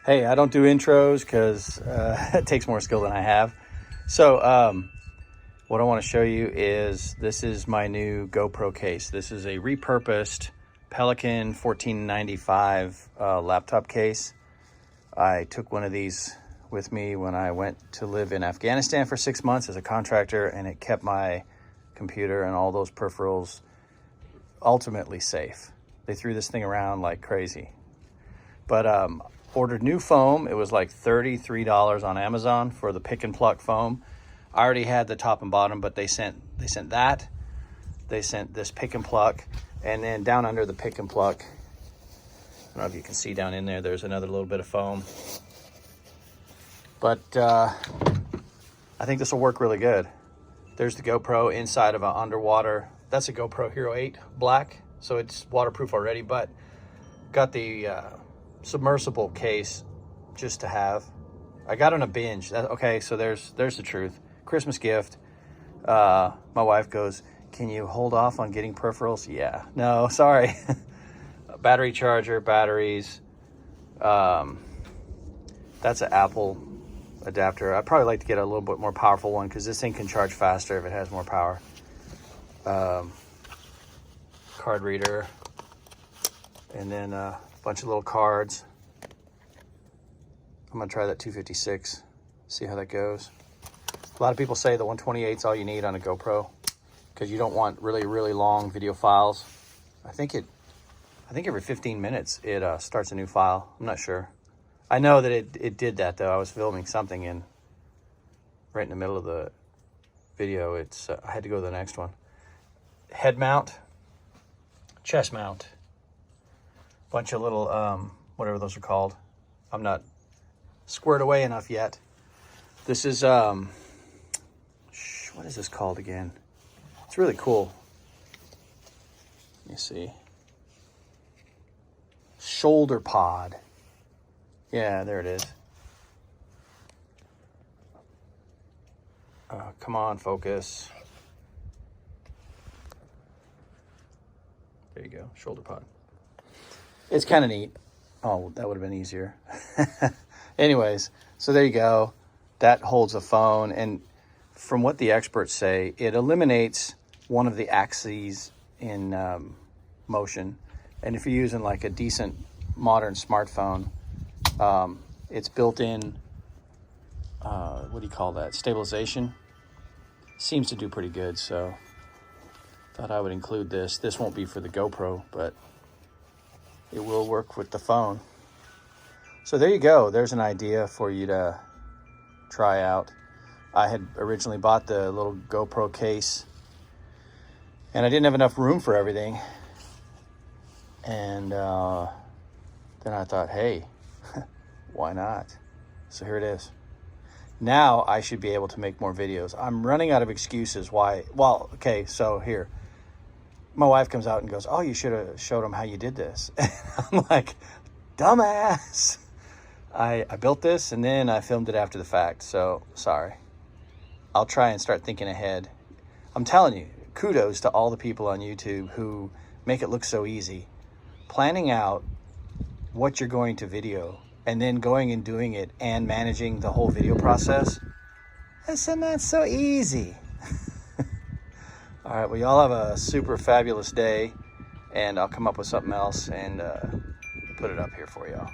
Hey, I don't do intros because it takes more skill than I have. So what I want to show you is this is my new GoPro case. This is a repurposed Pelican 1495 laptop case. I took one of these with me when I went to live in Afghanistan for 6 months as a contractor, and it kept my computer and all those peripherals ultimately safe. They threw this thing around like crazy. But ordered new foam. It was like $33 on Amazon for the Pick-n-pluck foam. I already had the top and bottom, but they sent that. They sent this Pick-n-pluck, and then down under the Pick-n-pluck, I don't know if you can see down in there, there's another little bit of foam. But I think this will work really good. There's the GoPro inside of an underwater. That's a GoPro Hero 8 Black, so it's waterproof already, but got the submersible case just to have. I got on a binge. Okay, so there's the truth. Christmas gift. My wife goes, "Can you hold off on getting peripherals?" Yeah. No, sorry. Battery charger, batteries. That's an Apple adapter. I'd probably like to get a little bit more powerful one because this thing can charge faster if it has more power. Card reader. And then a bunch of little cards. I'm gonna try that 256, see how that goes. A lot of people say the 128 is all you need on a GoPro because you don't want really, really long video files. I think every 15 minutes it starts a new file. I'm not sure. I know that it did that though. I was filming something and right in the middle of the video, I had to go to the next one. Head mount, chest mount. Bunch of little, whatever those are called. I'm not squared away enough yet. This is, what is this called again? It's really cool. Let me see. Shoulder pod. Yeah, there it is. Come on, focus. There you go, shoulder pod. It's kind of neat. Oh, that would have been easier. Anyways, so there you go. That holds a phone. And from what the experts say, it eliminates one of the axes in motion. And if you're using like a decent modern smartphone, it's built in, what do you call that? Stabilization. Seems to do pretty good. So thought I would include this. This won't be for the GoPro, but it will work with the phone. So there you go. There's an idea for you to try out. I had originally bought the little GoPro case and I didn't have enough room for everything. And then I thought, hey, why not? So here it is. Now I should be able to make more videos. I'm running out of excuses why. Well, okay, so here. My wife comes out and goes, "Oh, you should have showed them how you did this." And I'm like, dumbass. I built this and then I filmed it after the fact. So sorry. I'll try and start thinking ahead. I'm telling you, kudos to all the people on YouTube who make it look so easy. Planning out what you're going to video and then going and doing it and managing the whole video process. That's not so easy. All right, well, y'all have a super fabulous day, and I'll come up with something else and put it up here for y'all.